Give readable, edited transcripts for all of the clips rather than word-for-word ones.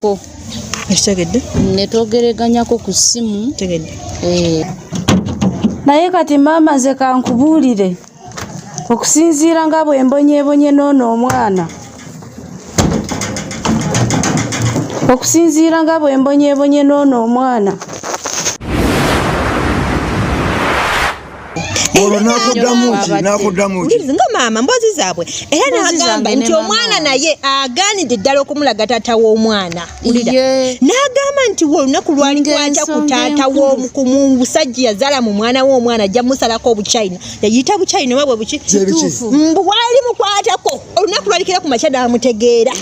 ko Ekitegedde netogeraganyako ku ssimu tegedde naye kati mama ze kankubuulire okusinziira nga bwe mbonyeebonye n'ono omwana okusinziira nga bwe mbonyeebonye n'ono omwana nga maama mbozi zaabwe era n'agamba nti omwana naye agaanidde ddala okumulaga taata w'omwana n'agamba nti olunaku lwalikwata ku taata w'omu busajja yazaala mu mwana w'omwana ajja musalako obuchina yayita buchina wabwe buki mbu bwali mukwatako olunaku lwalikira ku makya n'amutegeera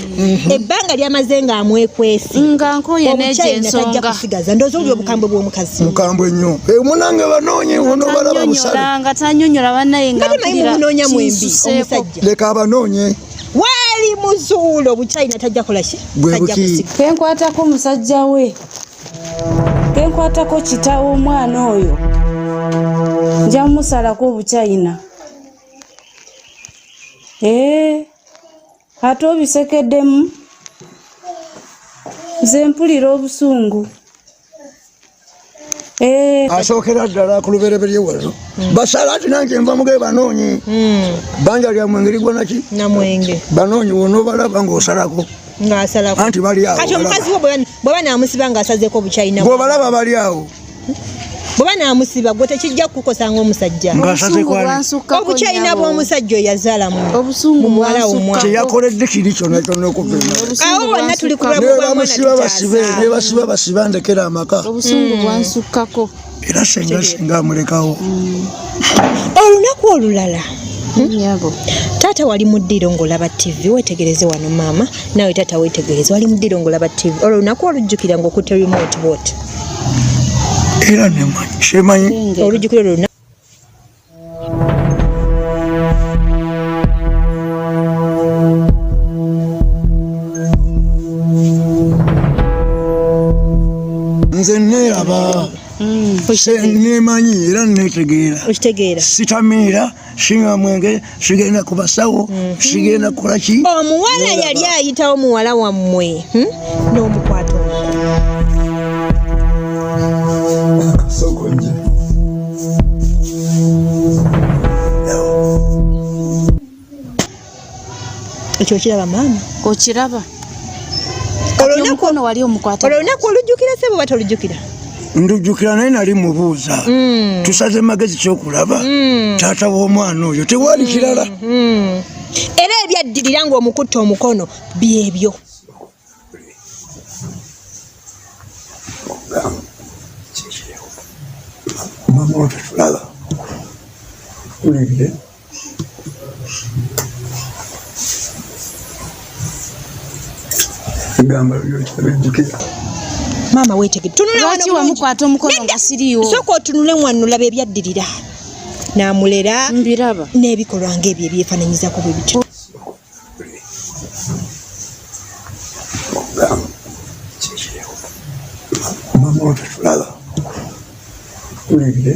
ebbanga lyamaze ng'amwekwesi nga nkoye n'egyensonga kusigaza ndoozi oli obukambwe bw'omukazi mukambwe nnyo munange banoonye ono balaba busale nga tanyonyola bannaye nga mpulira omusajja leka abanoonye waali muzuulo buchina tajja kola ki kenkwatako musajja we kenkwatako kitawo omwana oyo nja musalako obuchina ate obisekeddemu nze mpulira obusungu asookera ddala ku lubereberye wano basala ati nange nva muge banoonyi banja lya mwenge ligwa naki namwenge banoonyi wono balaba ng'osalako ng'asalako anti bali awo kati omukazi wo bw'aba n'amusiba ng'asazeeko obuchina bw'obalaba bali awo bw'aba n'amusiba gwe tekijja kukukosa ng'omusajja obuchina bw'omusajja oyo yazaala mu muwala w'omwana teyakoledde kiri kyonna kyonna okuvema awo bonna tuli ne basiba basiba ndekera amaka obusungu bwansukkako era senga amulekawo olunaku olulala taata wali mu ddiro ng'olaba tv wetegereze wano maama nawe taata wetegereze wali mu ddiro ng'olaba tv olwo olunaku olujjukira ng'okutte remote bot era nemanyi olujjukira olwo nze neeraba nemanyi era netegeera sitamiira sinywa mwenge sigenda ku basawo sigenda kukola ki omuwala yali ayitawo muwala wammwe n'omukwata ekyo okiraba maama okiraba olunaku wali omukwata olunaku olujjukira sebo bata olujjukira ndujjukira naye nali mubuuza tusaze magezi kyokulaba taata w'omwana oyo tewali kirala era ebyaddirira ng'omukutta omukono byebyo mama otetulaba ulire gamba lyojjukira maama weetegedde lwaki wamukwata omukono nga siriiwo sooka otunule mwana olaba ebyaddirira n'amulera mbiraba n'ebikolwa ng'ebyo ebyefaananyizako bwe bityo mama otetulaba ulire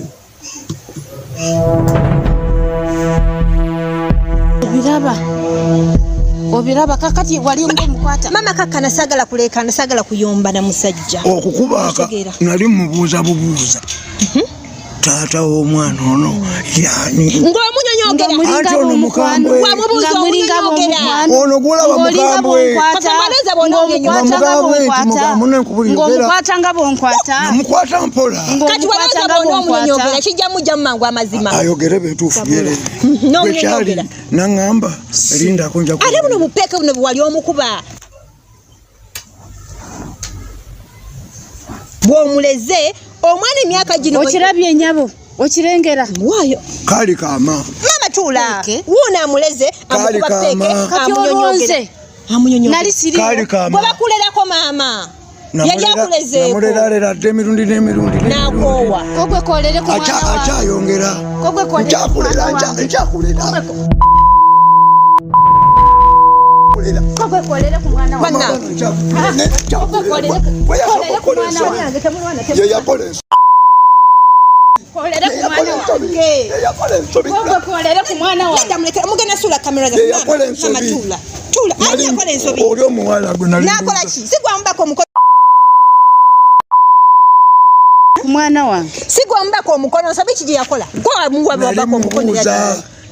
obiraba kakati wali ng'omukwata mama kakkana saagala kuleekana saagala kuyomba na musajja okukubaaka nali mubuuza bubuuza taata w'omwana ono yani ng'omunyonyogera anti ono mukambwe wamubuuza omunyonyogera ono gwolaba mukambwe ng'omukwata nga bwonkwata namukwata mpola kati walowooza bwona omunyonyogera kijja mujja mu mangu amazima ayogere betuufu byere bwekyali naŋŋamba lindako nja ate buno bupeeke buno bwe wali omukuba bw'omuleze omwana emyaka gino okirabye ennyabo okirengera waayo kaali kaama mama tuula wuuno amuleze amukuba peeke nali siriiwo kaali kaama bwe bakulerako maama yali akulezeeko namuleralera dde emirundi n'emirundi n'akoowa kogwe kolere ku mwana wawe akyayongera kogwe kolere nkyakulera nkyakulera kogwe kolere ku mwana wawe kolere ku mwana wawe mugenda suula kamera za mama tuula tula ani akola ensobi oli omuwala gwe nali nakola ki sigwambako omukono mwana wange sigwambako omukono nsobi kije yakola kwa muwabako omukono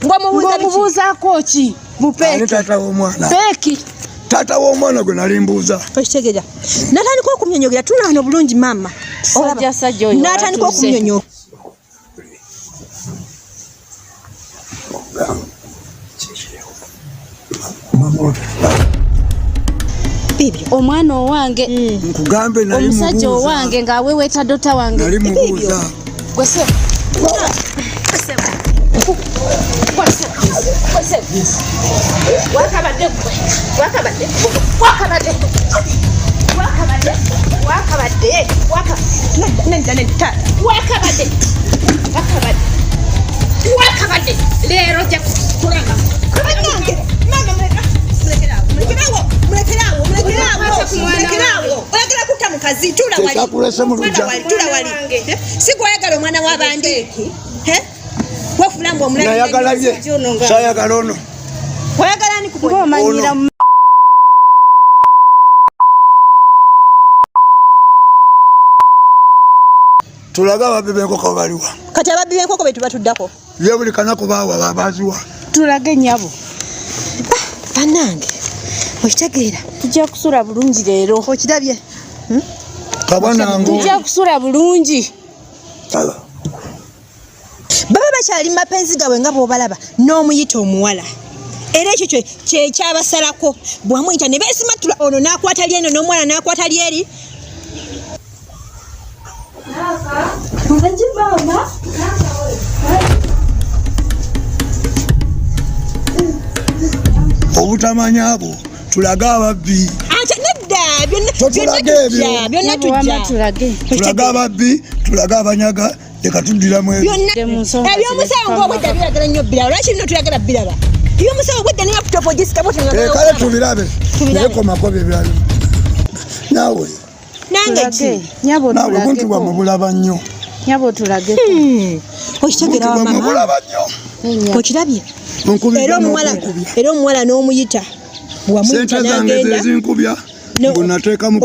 ng'omubuuzaako ki bupeeki tata w'omwana peeki tata w'omwana gwe nali mbuuza okitegera natandika okumnyonyogera tula wano bulungi maama sajja oyo natandika okumnyonyoga omwana owange nkugambe nali omusajja owange ng'aweweeta dota wange nali mubuuza gwese wakabadde leero ja kuranga mulekerawo oyagala kutta mukazi tula wali sigwayagala omwana w'abandeeki wafula mbu nayagala bye sayagala ono oyagala ni ng'omanyira tulaga ababbi b'enkoko baliwa kati ababbi b'enkoko be tubatuddako ye buli kanaku baawa babaziwa tulage nnyabo bannange okitegeera tujja kusula bulungi leero okirabye kabwanangu tujja kusula bulungi baba bakyali mapenzi gaabwe nga bw'obalaba n'omuyita omuwala era ekyo kyekyabasalako bwamuyita ne beesimatula ono n'akwata lyeno n'omwana n'akwata lyeri obutamanya abo tulage ababbi byonna tulage ababbi tulage abanyaga leka tuddiramu ebyomusawo ng'obwedda biragala nnyo biraba lwaki nno tuyagala biraba ebyomusawo obwedda ne laputopu ogisikabotekale tubirabe nekomako bebirabe naawe nange ki naawe kuntibwa mubulaba nnyo nyabo tulage okitegera mubulaba nnyo okirabye era omuwala n'omuyita sente zange zezinkubya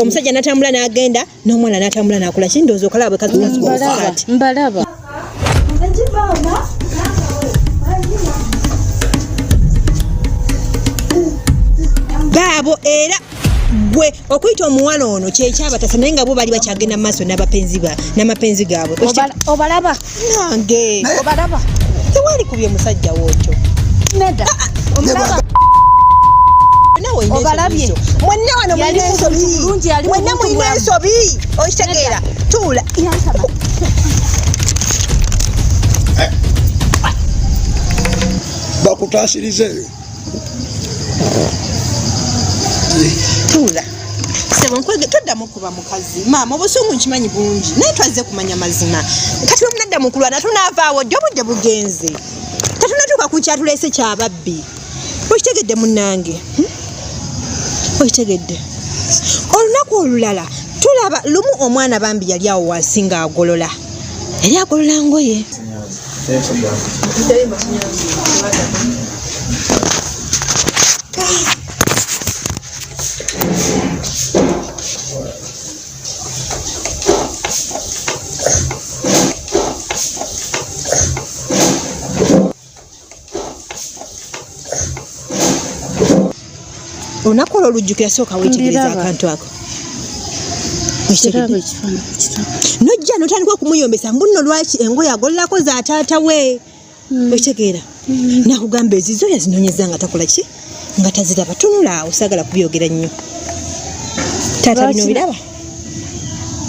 omusajja n'atambula n'agenda n'omwana n'atambula n'akola ki ndowooza okalaba bwe kaziati mbalaba baabo era gwe okuyita omuwala ono kyekyabatasa naye nga bo bali bakyagenda mu maaso n'amapenzi gaabwe obalaba nange obalaba tewali kubye musajja wookyo nedda omulaba obalabye mwenna wano mwenna mulina ensobi okitegeera tuula bakutaasirizeeyo tuula sebo nkwege toddamu kuba mukazi maama obusungu nkimanyi bulungi naye twazze kumanya mazima kati wemunadda mukulwana tunaavaawo ddi obudde bugenze tatunatuuka ku kyatuleese kyababbi okitegedde munnange okitegedde olunaku olulala tulaba lumu omwana bambi yali awo wansi ng'agolola yali agolola ngoye olunaku olwo olujjukira sooka weetegereza akantu ako nojja notandika okumuyombesa mbu nno lwaki engoye agololako za taata we okitegeera nakugamba ezizo yazinoonyeza nga takola ki nga taziraba tunula awo saagala kubyogera nnyo taata bino biraba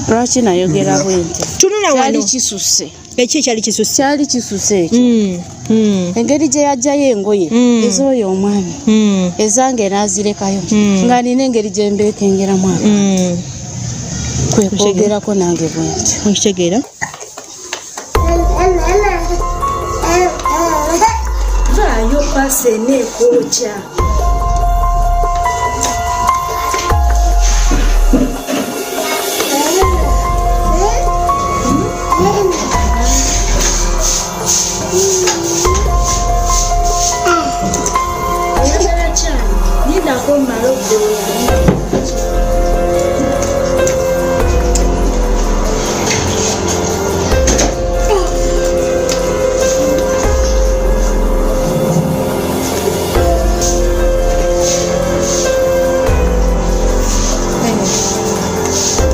lwaki nayogera bwente tunula wano kyali kisuse eki kyali kisuse kyali kisuse ekyo engeri gye yajjayo engoye ez'oyo omwami ezange naazirekayo nga nina engeri gye mbeekengeramu abantu kwe kwogerako nange bwenti okitegeera vaayo pasi eneekookya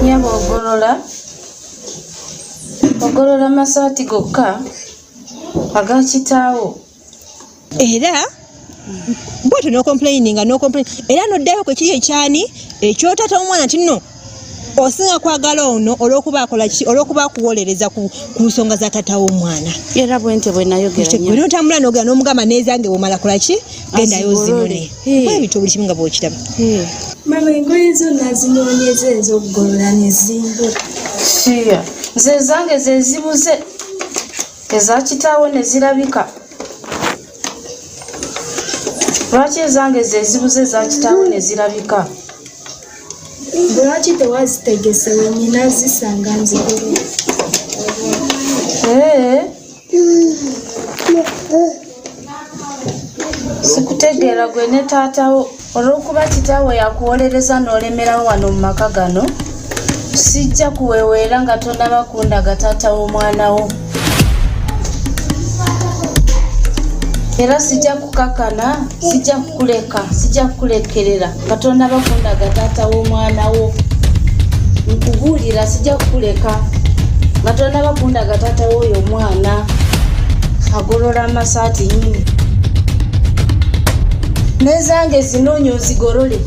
Nyaba ogolola masaati gokka agakitaawo era bwete no complaining era noddayo kwe kiri ekyani ekyotata omwana tinno osinga kwagala ono olwokuba akola ki olwokuba akuwolereza ku nsonga za tata w'omwana era bwente bwe nayogera nnyo bwe ntambula n'ogera n'omugamba neezange bw'omala kola ki gendayo ozimune ebintu buli kimu nga bw'okiraba mama engoye zo nazinoonyeza ez'okugolola ne zimbula shiya nze zange ze zibuze eza kitaawo ne zirabika lwaki ezange ze zibuze eza kitaawo ne zirabika lwaki tewazitegese wenyina zisanga nzigolola sikutegeera gwe ne taatawo olw'okuba kitaawo yakuwolereza n'olemerawo wano mu maka gano sijja kuweweera nga tonaba kundaga taata w'omwana wo era sijja kukakana sijja kukulekerera nga tonaba kundaga taata w'omwana wo nkubuulira sijja kukuleka nga tonaba kundaga taata w'oyo omwana agolola amasaati nyini nezange zinoonya ozigolole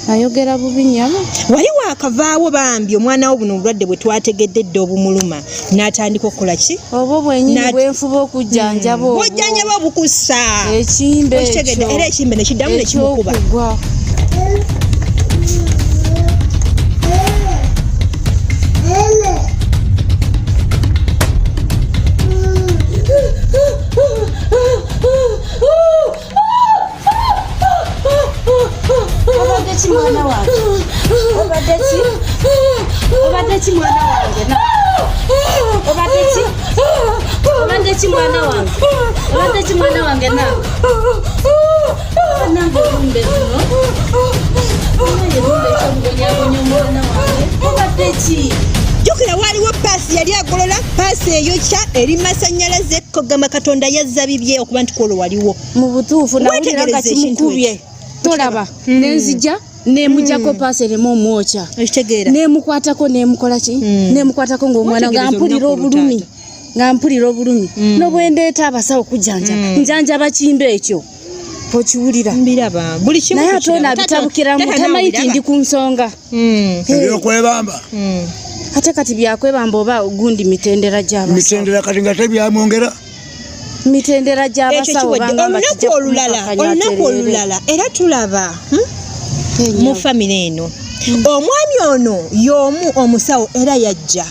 ayogera bubi nyama wali waakavaawo bambi omwana wo buno obulwadde bwe twategedde dde obumuluma n'atandika okukola ki oba bwenyini bwenfuba okujjanjaba bwojjanjaba obukussa ekimbe ekyo era ekimbe nekiddamu nekimukuba mwana wange obadde ki mwana wange na obadde ki mwana wange na nange lumbe luno lumbe kyobugonyaagonya omwana wange obadde ki jjukira waaliwo paasi yali agolola paasi eyokya eri masannyalaze kogama katonda yazza bibye okuba nti kwolwo waliwo mu butuufu nawulira nga kimukubye tolaba nenzija nemujjako paasi eremu omwokya nemukwatako nemukola ki nemukwatako ng'omwana nga mpulira obulumi n'obwendeeta abasawo kujjanjaba njanjaba kimba ekyo okiwulira naye ate onaabitabukira mutamanyi ti ndi ku nsonga ebyokwebamba ate kati byakwebamba oba gundi mitendera gy'abasawo mitendera kati nga tebyamwongera mitendera gy'abasawo olunaku olulala era tulaba mu famire eno omwami ono y'omu omusawo era yajja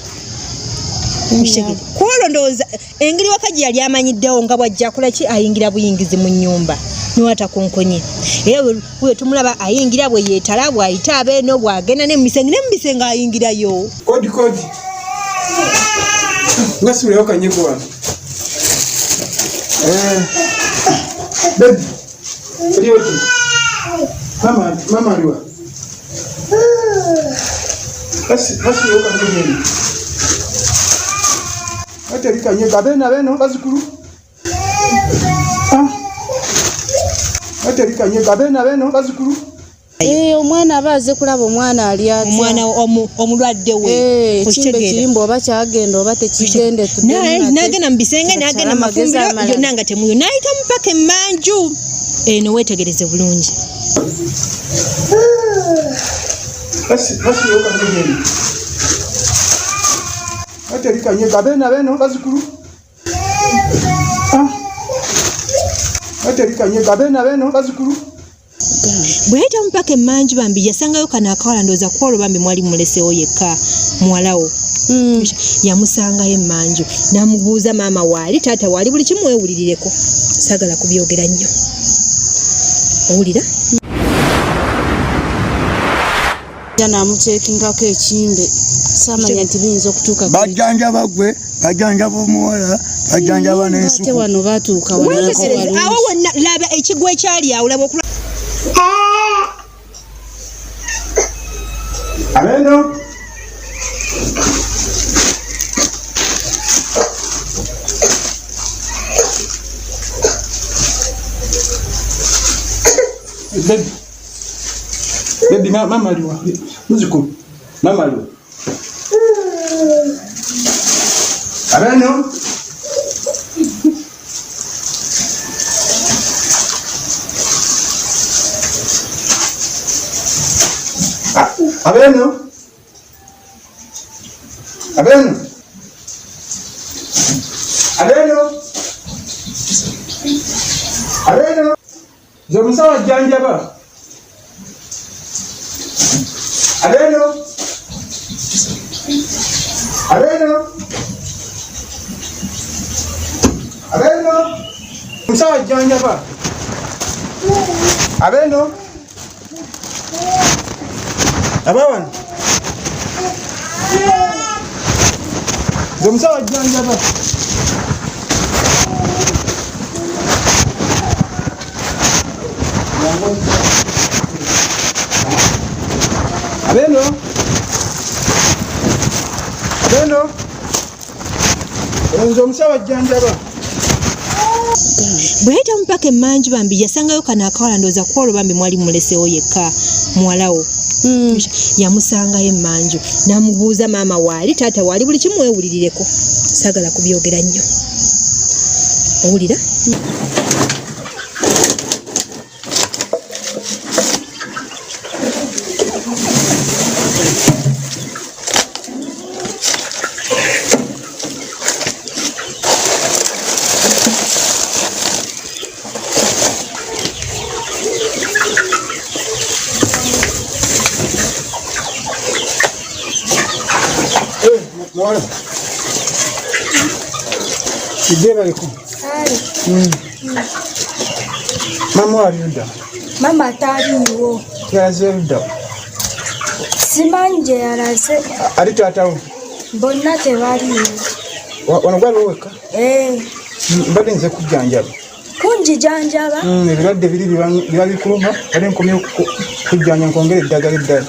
kwolondooza engeri waka gye yali amanyiddewo nga bwajja akola ki ayingira buyingizi mu nnyumba niwatakonkonye era we tumulaba ayingira bwe yeetala bw'ayita abeeno bw'agenda ne mu bisenge ayingirayo kodi nga sibulewo kanyego wano baby olioti mama aliwa basibulewo kanyego ateri kanyego abeno bazikulu ateri kanyego abeno bazikulu omwana aba aze kulaba omwana ali omwana omulwadde we ekimbe kirimba oba kyagenda oba tekigende nagenda mu bisenge nagenda mafumbiro yonna nga temuyo nayita mupaka emmanju eno weetegereze bulungi ateri kanyego abeno bazikulu ateri kanyego abeno bazikulu bweyita mupaka emmanju bambi yasangayo kano akawala ndooza kwolwo bambi mwali mulesewo yekka muwalawo yamusangayo emmanju namubuuza maama waali taata waali buli kimu weewulirireko saagala kubyogera nnyo owulira namuceekingako ekimbe saamanya nti biyinza okutuuka bajjanjaba gwe bajjanjaba omuwala bajjanjaba n'ensuku ate wano baatuuka awo wonna laba ekigwo ekyali awo laba okula abeno baby Baby, mama aliwa. Muziko. Mama aliwa. Abeno. Abeno. Abeno. Abeno. Abeno. Zomusawa janjaba. Abeno. Abeno. Abeno. Musawa janjaba. Abeno. Abawan. Zomusawa janjaba. Abeno. Abeno. Zomusawa janjaba. Bweta mpaka emanju bambi yasangayo kana akawala ndoza kwolo bambi mwali mulesewo yekka muwalawo. Yamusangayo emanju namubuuza maama waali taata waali buli kimu weewulirireko sagala kubyogera nnyo owulira Mwana. Ideva liko. Mama aliuda. Mama taliwo. Yazeruda. Simanje yaraze. Ali tatawo. Bonna tebaliwo. Wanogwala weka? Mbadde nze kujjanjaba. Kunjijanjaba? Ebirwadde biri biba bikuluma, ali nkomye kujjanja nkongera eddagala eddala.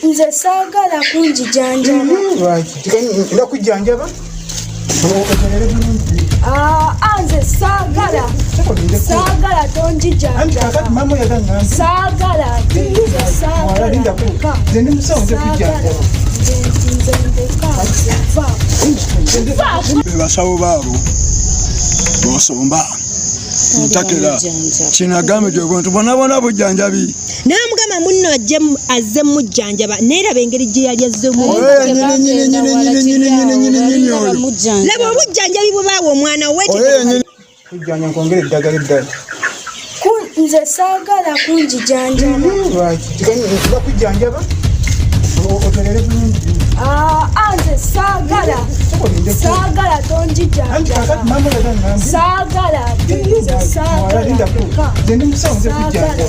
Nze saagala kunjijanjaba. Nda kujjanjaba? Nze saagala. Saagala tonjijanjaba. Kakati mama yagamba. Saagala. Saagala. Nze ndi musawo nze kujjanjaba. Basawo baabo bosomba ntakera kinagambe gyobuntu bonabona bujjanjabi namugamba munno azze mujjanjaba neeraba engeri gye yali azzemu laba obujjanjabi bwe baawa omwana kujjanja nkongera eddagala eddala nze saagala kunjijanjaba. Bakujjanjaba oterere bulungi. Nze saagala. Saagala tonjijanjaba. Saagala. Saagala. Nze ndi musawo nze kujjanjaba.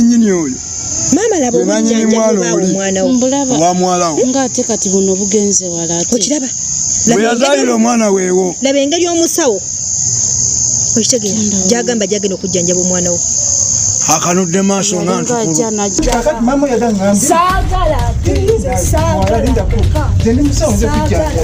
nyini oyo mama labo omwana wa mwalawo ngate kati buno bugenze walate okiraba bwe yazaalira omwana weewo laba engeri omusawo okitegeera gyagamba gyagenda okujjanjaba omwana wo akanudde maaso nga kakati mama yagamba saagala. Saagala. nze ndi musawo nze kujjanjaba.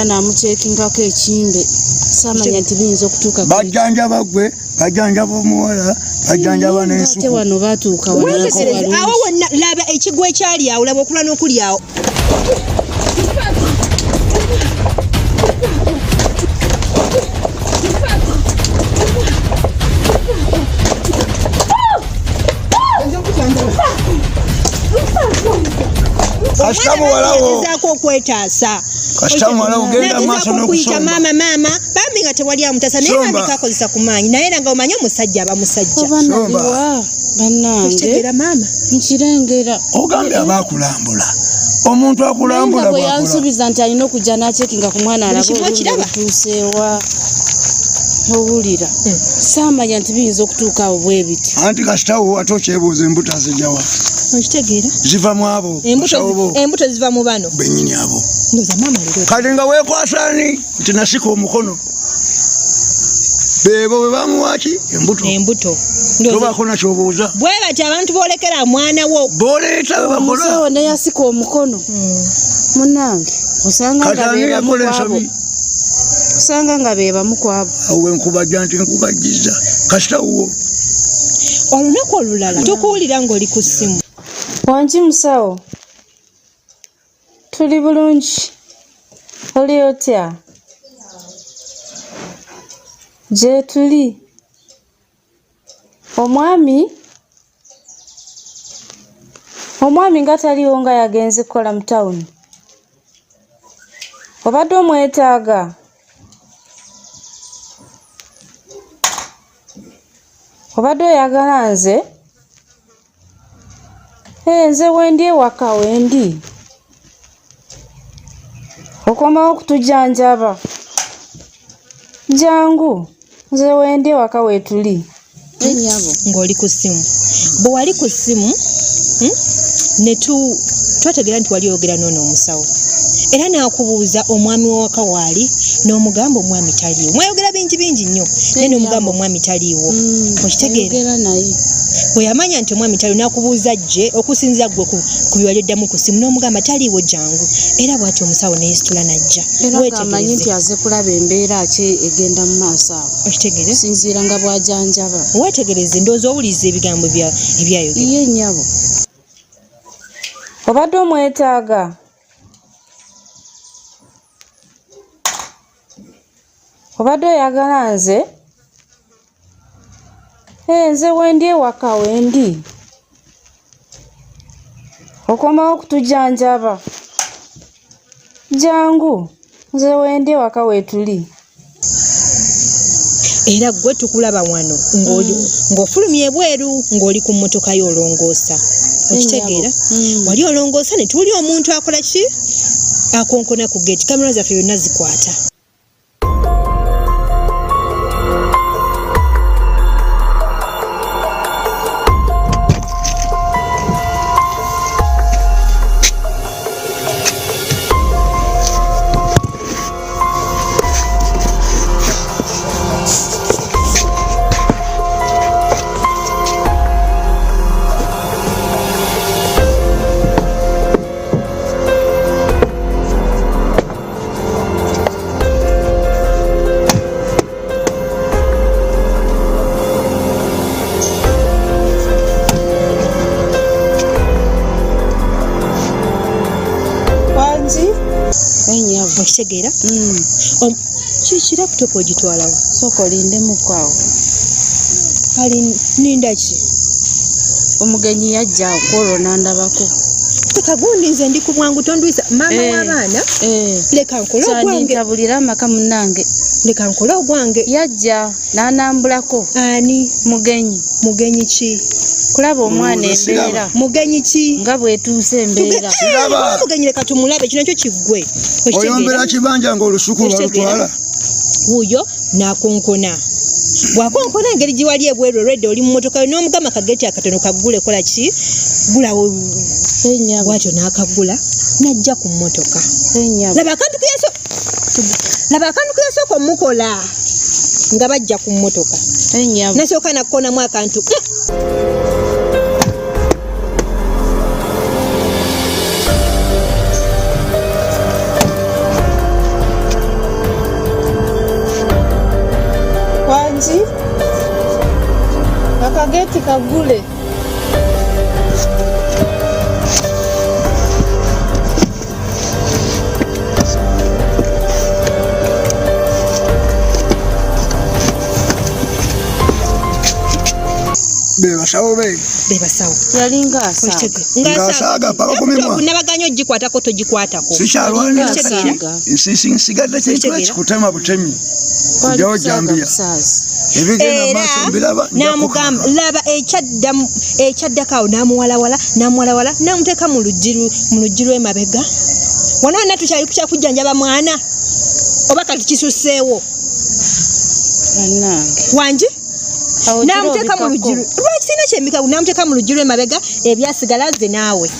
najja namuceekingako ekimbe saamanya nti biyinza okutuuka bajjanjaba gwe bajjanjaba omuwala bajjanjaba n'ensuku ate wano baatuuka awo wonna laba ekigwa ekyali awo laba okula n'okuli awo kasitamuwalawo okwetaasa kasitamuwalawo genda maaso n'okusomba maama bambi nga tewali amutasa naye bambi kakozesa ku maanyi naye nga omanye omusajja aba musajja obanabiwa bannange maama nkirengera ogambye abakulambula omuntu akulambula bwe yansuubiza nti alina okujja n'acekinga ku mwana alabaotuuseewa owulira saamanya nti biyinza okutuuka awo bwe biti anti kasitawo ate okyebuuza embuto azijjawa okitegeera ziva mu abo embuto ziva mu bano bennyini abo ndoza maama lero kati nga weekwasani nti nasika omukono beebo bwe bamuwaki embuto tobako nakyobuuza bwe bati abantu boolekera mwana wo booleeta bebakola omusawo neyasika omukono munange osanga nga bebamu kwabo awo enkubajja nti nkubajjiza kasitawo olunaku olulala tukuwulira ng'oli ku ssimu wangi musawo tuli bulungi oli otya gye tuli omwami nga taliwo nga yagenze kukola mu tawuni obadde omwetaaga obadde oyagala nze nze wendi ewaka wendi okomawo okutujanjaba jangu nze wendi ewaka wetuli enyabo ng'oli ku ssimu bwe wali ku ssimu twategeera nti wali oyogera n'ono omusawo era n'akubuuza omwami w'owaka waali n'omugamba omwami taliiwo mwayogera bingi nnyo naye n'omugamba omwami taliiwo okitegeera naye bwe yamanya nti omwami taliiwo n'akubuuza gye okusinziira ggwe ku byewali oddamu ku ssimu n'omugamba taliiwo jangu era bw'ati omusawo n'eyisitula n'ajja era amanyi nti aze kulaba embeera ki egenda mu maaso awo okitegeere sinziira nga bw'ajanjaba weetegereze ndowooza owuliriza ebigambo ebyayogera ye nnyabo obadde omwetaaga obadde oyagala nze nze wendi ewaka wendi okomawo okutujanjaba jangu nze wendi ewaka wetuli era gwe tukulaba wano ng'ofulumya ebweru ng'oli ku mmotoka y'olongoosa okitegeera wali olongoosa ne tuli omuntu akola ki akonkona ku geeti kamera zaffe yonna zikwata okitegeera kiki laputopu ogitwalawa sooka olindemukko awo kali ninda ki omugenyi yajja kwolwo nandabako leka gundi nze ndi ku bwangu tondwisa maama w'abaana leka nkole ogwange kyanintabulira amaka munnange leka nkole ogwange yajja n'anambulako ani mugenyi ki kulaba omwana embeera mugenyi ki nga bwetuuse embeera mugenyi leka tumulabe kino kyo kiggwe oyombera kibanja ng'olusuku lwalutwala wuuyo n'akonkona bw'akonkona engeri gye wali ebweru olwedde oli mu mmotoka n'omugamba kageeti akatono kaggule kola ki gulawo bw'atyo n'akaggula n'ajja ku mmotoka laba akantu ke yasooka omukola nga bajja ku mmotoka nasooka nakkonamu akantu nti akageti kagule. Bebasawo be. Bebasawo. Yalinga asaga. Ngasaga paka kumimwa. Nabaganyo gikwatako togikwatako. Sichalwana nsigadde kintu kutema butemi. Kujawo jambia. Ebigenda maso bilaba. Namugamba laba ekyadda namuwalawala namuteka mu lujjiru emabega. Wano na tukyali kucha kujjanjaba mwana. Oba kati kisuseewo. Wanji? Namuteka mu lujjiru. Lwaki sina kyemika namuteka mu lujjiru emabega ebyasigala nze naawe.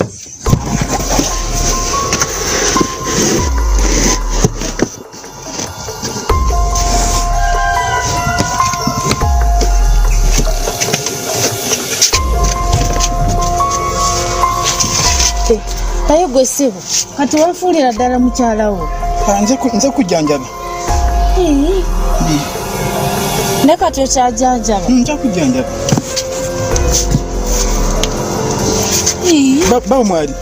Tayo gwesibo kati wafuulira ddala mukyalawo. Nze kujjanjaba. Ne kati okyajjanjaba. Nja kujjanjaba. Baba mwali.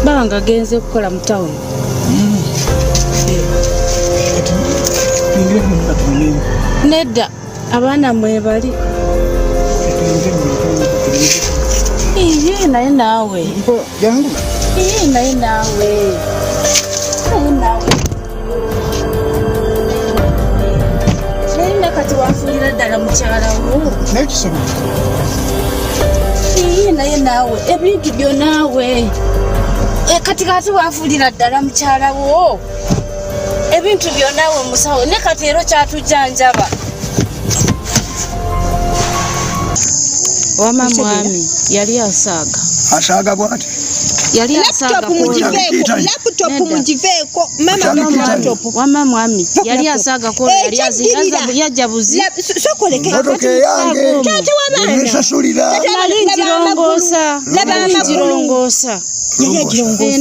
Baba nga genze kukola mu tawuni. Nedda abaana mwebali. Naye naawe. Naye naawe. Naye kati wafuulira ddala mukyalawo. N'ekisobola. Naye naawe ebintu byo naawe. Kati wafuulira ddala mukyalawo. Ebintu byo naawe musawo ne kati ero kyatujjanjaba. Wama mwami yali asaaga. Asaaga bwati. Yali asaaga laptop mugiveeko mama laptop. Wama mwami yali asaaga ko yali yajabuzi. Sokoleke. Motoka yange. Tate wama. Nesasulira.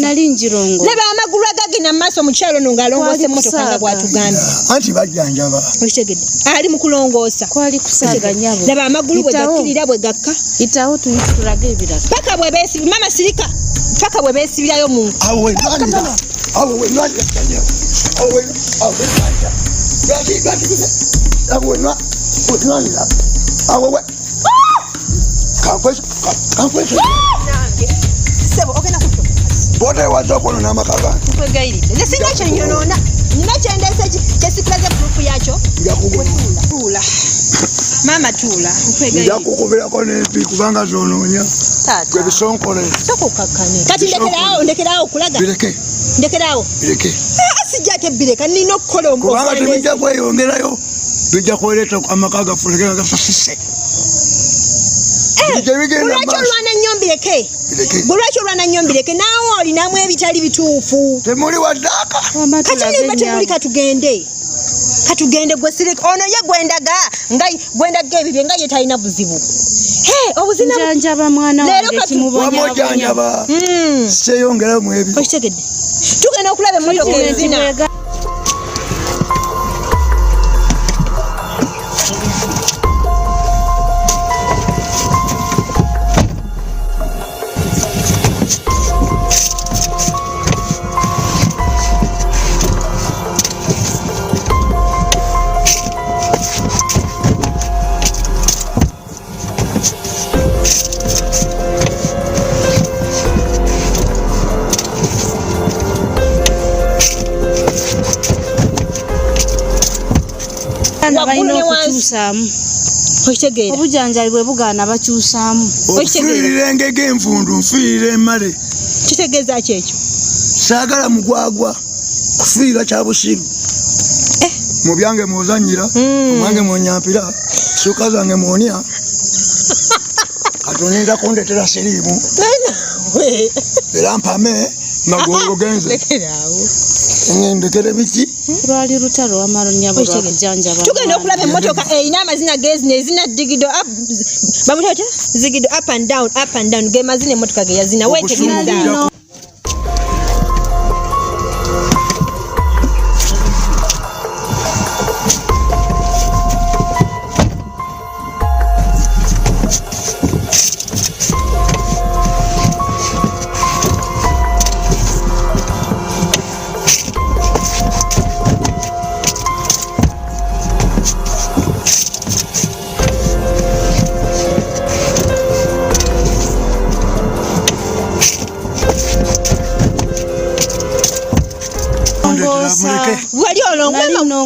Nali njirongo. Laba amagulu agagina maaso mu kyalo no ngalongose motoka nga bwatugambye. Anti bajjanjaba. Okitegedde. Ali mu kulongoosa. Kwali kusaaga nyabo. Laba amagulu bwe gakkirira bwe gakka. Itawo tulage ebirala. Paka bwe beesibi mama sirika. Paka bwe beesibirayo mu. Awe nalira. Awe nalira. Awe nalira. Awe nalira. Awe. Kakwese. Sebo ogena kuto. Bote wazokono na makaga. Tukwegairide. Lesinga kyenyonoona. Nina kyendese kyesiklaze proof yakyo. Tula. Mama tula. Tukwegairide. Yakukubirako n'empi kubanga zonoonya. Tata. Gwe bisonkole. Tokukakkane. Kati ndekerawo kulaga. Bireke. Ndekerawo. Bireke. Sijja tebireka nina okukola omukozi. Kubanga tebijja kweyongerayo. Bijja kweleeta amakaga fulekera gasasise. Lwaki olwana nnyo mbireke? Lwaki olwana nnyo mbireke? Naawe olinamu ebitali bituufu. Temuli waddaaka. Kati nimba temuli katugende. Katugende gwe sirika. Ono ye gwendaga ebibye nga ye talina buzibu. Obuzina njanjaba mwana wange kimubonya. Wamujjanjaba. Seyongera mu ebyo. Okitegedde. Tugenda okulaba emmotoka ezina. Balina okukyusaamu. Okitegeera. Obujanjali bwe bugaana bakyusaamu. Okufiirira engege envundu nfiirira emmale. Kitegeeza ki ekyo? Saagala mugwagwa. Kufiira kya busiru. Mu byange muzannyira. Omwange munyampira. Suka zange muonya. Katonda kundetera siriimu. Era mpame nga gwogenze. Lekeraawo. Ndekere biki? Lwali lutalo wamalo nnyabo lwakujanjaba. Tugenda okulaba emmotoka eyina amazina g'ezina ezina digido up. Bamutata? Zigido up and down. Ge mazina emmotoka ge yazina. Weetegereza.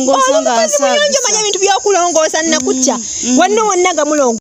mulongoosa nga manya ebintu byokulongoosa nakutya wanno wonna nga mulongo